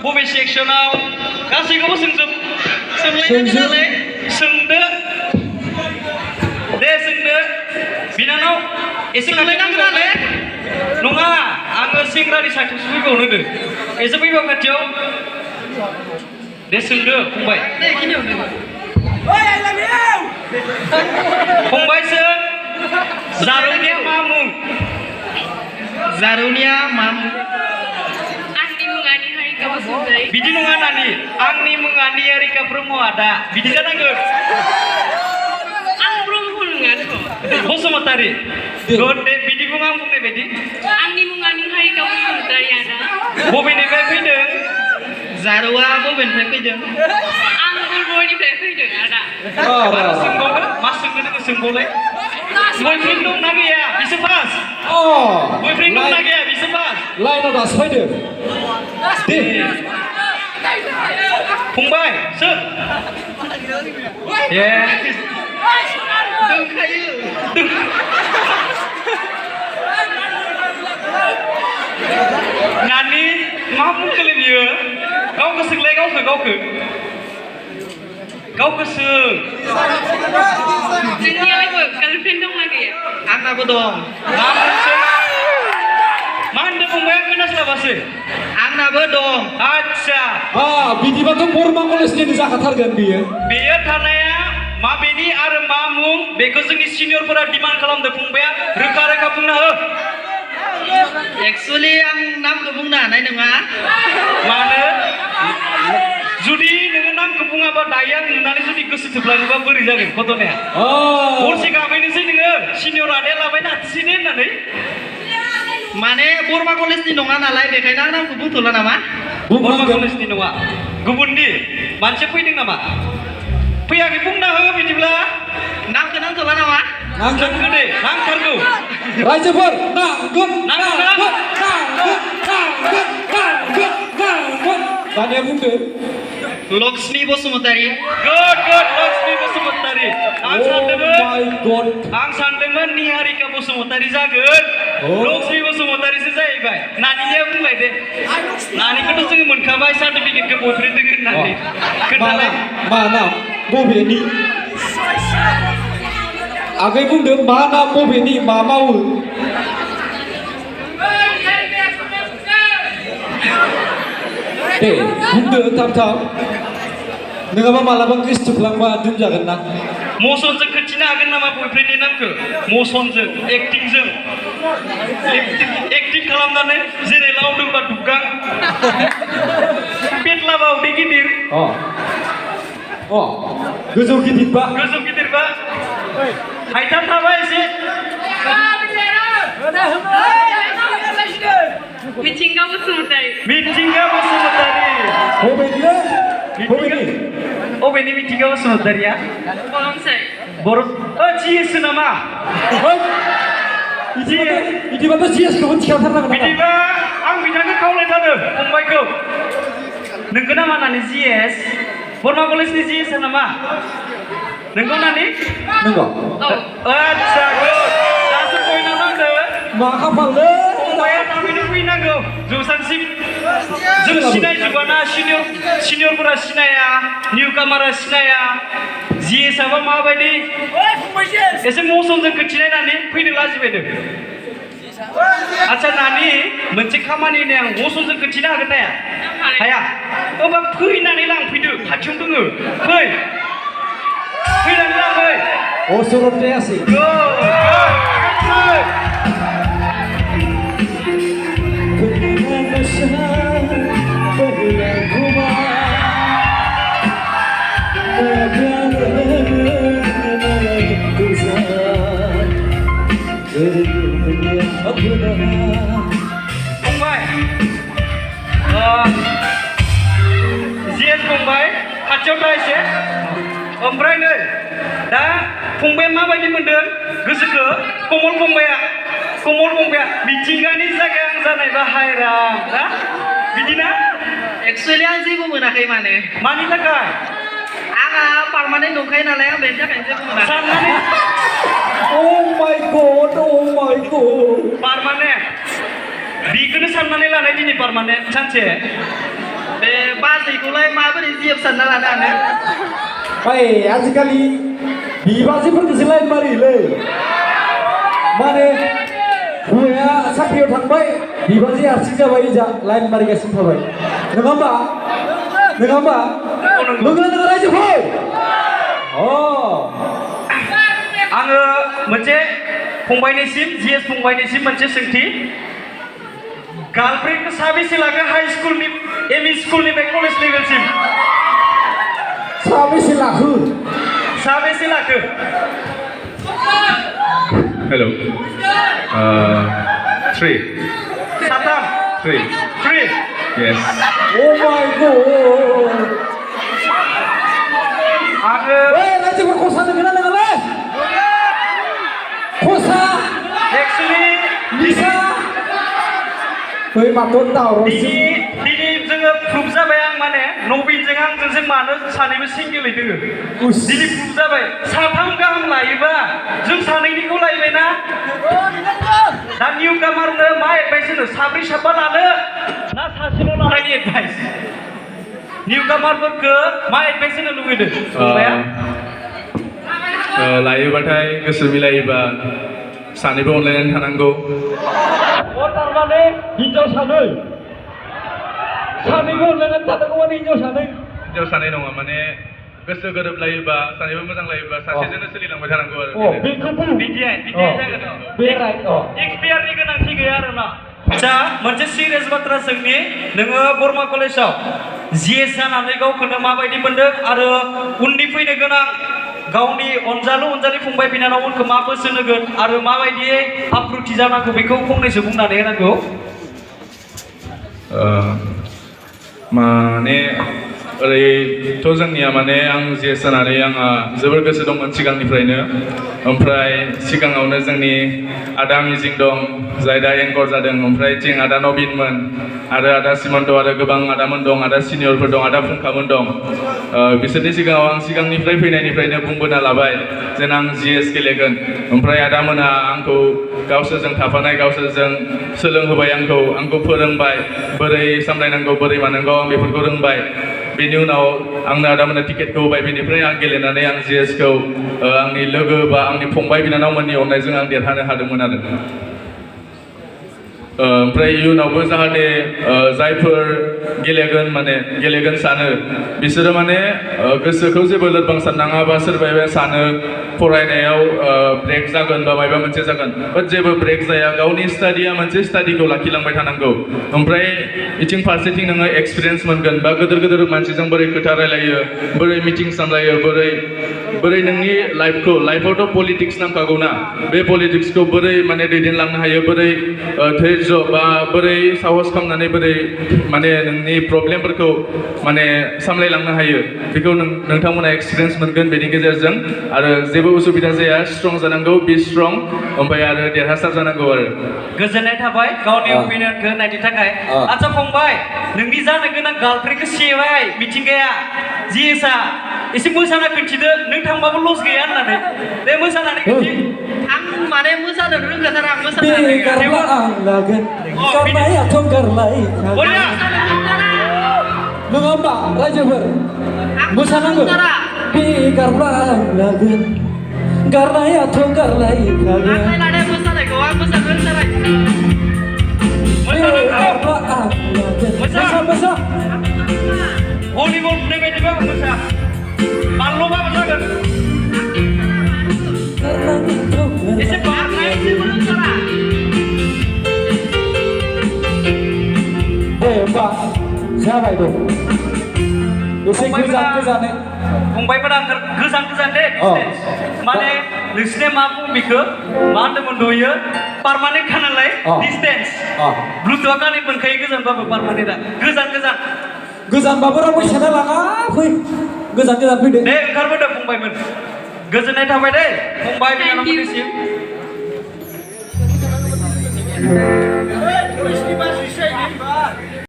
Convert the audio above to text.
बबे सेक्सनाव गासैखौबो सोंलायनांगोन नालाय सोंदो दे सोंदो बिनानाव एसे खालायनांगोन नालाय नङा आङो सेंग्रानि साथियावसो फैबावनो होदों एसे फैबाव खाथियाव दे सोंदो फंबाय फंबाय सों जारौनिया मा मुं जारौनिया मा मुं बिदि नङा नानि आंनि मुङा निहारिका ब्रह्म आदा बिदि जानांगोन आं ब्रह्म नङाथ' बसुमतारी गुड दे बिदि बुं आं बुंनाय बायदि आंनि मुङा निहारिका बसुमतारी आदा बबेनिफ्राय फैदों जारौआ बबेनिफ्राय फैदों आं बरबरनिफ्राय फैदों आदा आरो सोंबावगोन मा सोंनो नोङो सोंबावलाय बयफ्रेन्ड दंना गैया बिसो फास बयफ्रेन्ड दंना गैया बिसो फास लाइनाव दासो फैदो दे फंबाय सों ए दंखायो नानि मा बुंखोलै बियो गावखौ सोंलाय गावखौ सों नोंनियालाय गार्लफ्रेन्ड दंना गैया आंनाबो दं मा होनदों फंबाया खोनास्लाबासै आंनाबो दं आच्छा बिदिबाथ' बरमा कलेजनिनो जाखाथारगोन बेयो थानाया माबेनि आरो मा मुं बेखौ जोंनि सिनियरफोरा डिमान्ड खालामदों फंबाया रोखा बुंना हो एक्चुअली आं नामखौ बुंनो हानाय नङा मानो जुदि नोङो नामखौ बुङाबा दायो आं नुनानै जुदि गोसो थोब्लाङोबा बोरै जागोन घटनाया हरसे गाबैनोसै नोङो सिनियर आदाया लाबायनो हाथोंसै दे होननानै माने बरमा कलेजनि नङा नालाय बेखायनो आं नामखौ बुंथ'ला नामा बरमा कलेजनि नङा गुबुननि मानसि फैदों नामा फैयाखै बुंना हो बिदिब्ला नामखौ नांथ'ला नामा नांगौ दे नांथारगौ रायजोफोर दानिया बुंदो लक्ष्मी बसुमतारी गुड लक्ष्मी बसुमतारी आं सानदोंमोन निहारिका बसुमतारी जागोन लक्ष्मी बसुमतारीसो जाहैबाय नानिया बुंलाय दे नानिखौथ' जोङो मोनखाबाय सार्टिफिकेटखौ बयफ्रेन्ड दोङो होननानै खोन्थालाय मा नाम बबेनि आगै बुंदो मा नाम बबेनि मा मावो दे बुंदो थाब नङाबा मालाबा गोसोथोफ्लांबा दोनजागोन ना मसनजों खोन्थिनो हागोन नामा बयफ्रेन्डनि नामखौ मसनजों एक्टिंजों एक्टिं खालामनानै जेरै लावदोंबा दुगां पेटलाबा उदै गिदिर गोजौ गिदिरबा हाइथा थाबा एसे मिथिंगा बसुमतारी बबेनि मिथिंगा बसुमतारिया बर' जिएस नामा बिदिबाथ' जिएसखौबो थिखांथारनांगोन बिदिबा आं बिथांखौ खावलायथारो फंबायखौ नोंगौ नामा नानि जिएस बरमा कलेजनि जिएस नामा नोंगौ नानि नंगौ आच्छा दासो बयनाव नांदो मा खाफाललै फंबाया थाबैनो फैनांगौ जौसानसिम जों सिनायजोबाना सिनियरफोरा सिनाया निउ कामारा सिनाया जिएसआबा माबायदि एसे मसनजों खोन्थिनायनानै फैनो लाजिबायदों आच्छा नानि मोनसे खामानि होनाय आं मसनजों खोन्थिनो हागोन ना हाया होमबा फैनानै लांफैदो खाथियाव दोङो फैनानै लांफै असरत जायासै फंबाय जिएस फंबाय खाथियाव था एसे ओमफ्राय नै दा फंबाया माबायदि मोनदों गोसोखौ कमल फंबाया मिथिंगानि जायगाया आं जानायबा हायराम ना बिदिना एक्सुवेलि आं जेबो मोनाखै मानि थाखाय आंहा पार्मानेन्ट दंखायो नालाय आं बेनि थाखायनो जेबो मोनाखै साननानै Oh my God पार्मानेन्ट बेखौनो साननानै लानाय दिनै पार्मानेन्ट सानसे बे गासैखौलाय माबोरै जिएफ सानना लानो ओइ आजिखालि बिबाजैफोरखौसो लाइन मारियोलै माने हौवाया साख्रियाव थांबाय बिबाजै हारसिं जाबाय जा लाइन मारिगासिनो थाबाय नङा होमबा नोङो रायजोफोर आङो मोनसे फंबायनिसिम जिएस फंबायनिसिम मोनसे सोंथि गार्लफ्रेन्डखौ साबेसे लागो हाई स्कुलनि एमइ स्कुलनिफ्राय कलेज लेभेलसिम साबेसे लाखो Hello. 3. साथाम 3. 3 Yes. Oh my god आङो रायजोफोर खसा नोङो नङालै खसा एक्सुअलि लिसा बै माथो दावरावसो दिनै जोङो प्रुफ जाबाय आं माने नबिनजों आंजों मानो सानैबो सिंगेलै दोङो दिनै प्रुफ जाबाय साथाम गाहाम लायोबा जों सानैनिखौ लायबायना दा निउ कामारनो मा एडभाइस होनो साब्रै साबा लानो ना सासेल' लानायनि एडभाइस निउ कामारफोरखौ मा एडभाइस होनो लुगैदों फंबाया लायोबाथाय गोसो मिलायोबा सानैबो अनलायनानै थानांगौ थारमाने हिनजाव सानैबो अनलायनानै थानांगौ माने हिनजाव सानै नङा माने गोसो गोरोबलायोबा सानैबो मोजां लायोबा सासेजोंनो सोलिलांबाय थानांगौ आरो बेखौ बिदिया जागोन बे राइट एक्सपियारनि गोनांथि गैया आरोना आच्छा मोनसे सिरियास बाथ्रा सोंनि नोङो बर्मा कलेजाव जिएस जानानै गावखौनो माबायदि मोनदों आरो उननि फैनो गोनां गावनि अनजालि फंबाय बिनानावमोनखौ मा बोसोन होगोन आरो माबायदियै आब्रुथि जानांगौ बेखौ फंनैसो बुंनानै होनांगौ माने ओरैथ' जोंनिया माने आं जिएस जानानै आंहा जोबोर गोसो दंमोन सिगांनिफ्रायनो ओमफ्राय सिगाङावनो जोंनि आदा मिजिं दं जाय दा एंकर जादों ओमफ्राय थिं आदा नबिनमोन आरो आदा सिमन्त आरो गोबां आदामोन दं आदा सिनियरफोर दं आदा फुंखामोन दं बिसोरनि सिगाङाव आं सिगांनिफ्राय फैनायनिफ्रायनो बुंबोना लाबाय जेन आं जिएस गेलेगोन ओमफ्राय आदामोना आंखौ गावसोरजों थाफानाय गावसोरजों सोलोंहोबाय आंखौ फोरोंबाय बोरै सामलायनांगौ बोरै मानांगौ आं बेफोरखौ रोंबाय बेनि उनाव आंनो आदामोना टिकेटखौ होबाय बेनिफ्राय आं गेलेनानै आं जिएसखौ आंनि लोगो बा आंनि फंबाय बिनानावमोननि अननायजों आं देरहानो हादोंमोन आरो ओमफ्राय इयुनावबो जाहाथे जायफोर गेलेगोन सानो बिसोरो माने गोसोखौ जेबो लोरबां साननाङा बा सोरबाया सानो फरायनायाव ब्रेक जागोन बा माबा मोनसे जागोन बाट जेबो ब्रेक जाया गावनि स्टाडिया मोनसे स्टाडिखौ लाखिलांबाय थानांगौ ओमफ्राय इथिं फारसेथिं नोङो एक्सपिरियेन्स मोनगोन बा गिदिर मानसिजों बोरै खोथा रायलायो बोरै मिटिं सामलायो बोरै नोंनि लाइफआवथ' पलिटिक्स नांखागौ ना बे पलिटिक्सखौ बोरै माने दैदेनलांनो हायो बोरै धैर्य बा बोरै साहस खालामनानै बोरै माने नोंनि प्रब्लेमफोरखौ माने सामलायलांनो हायो बेखौ नोंथांमोना एक्सपिरियेन्स मोनगोन बेनि गेजेरजों आरो जेबो उसुबिदा जाया स्ट्रं जानांगौ बि स्ट्रं ओमफ्राय आरो देरहासार जानांगौ आरो गोजोननाय थाबाय गावनि अपिनियनखौ होनायनि थाखाय आच्छा फंबाय नोंनि जानो गोनां गार्लफ्रेन्डखौ सेबाय मिथिंगाया जिएसआ एसे मोसाना खोन्थिदो नों थांबाबो लस गैया होननानै बे मोसानानै खोन्थि आं माने मोसानो रोंगोन आं मोसानो नङा होमबा रायजोफोर मोसानांगौ बे गारलागोन गारनायाथ' गारलायखागोन मोसानायखौ आं मोसानो रोंथाराय मोसा भलिबल बुनाय बायदिबा मोसा बानलुबाबो जागोन एसे बारनाय एसे रोंथारा दे होमबा जाबाय दं एसे गोजानै फंबायफोरा गोजान दे माने नोंसिने मा बुङो बेखौ मा होनदोंमोन दहायो पार्मानेन्ट खानालाय डिसटेन्स ब्लुटुथआ कानेक्ट मोनखायो गोजानबाबो पार्मानेन्टआ गोजानबाबो रावबो सेना लाङा फै गोजान फैदो दे ओंखारबोदो फंबायमोन गोजोननाय थाबाय दे फंबाय बिनानावमोननिसिम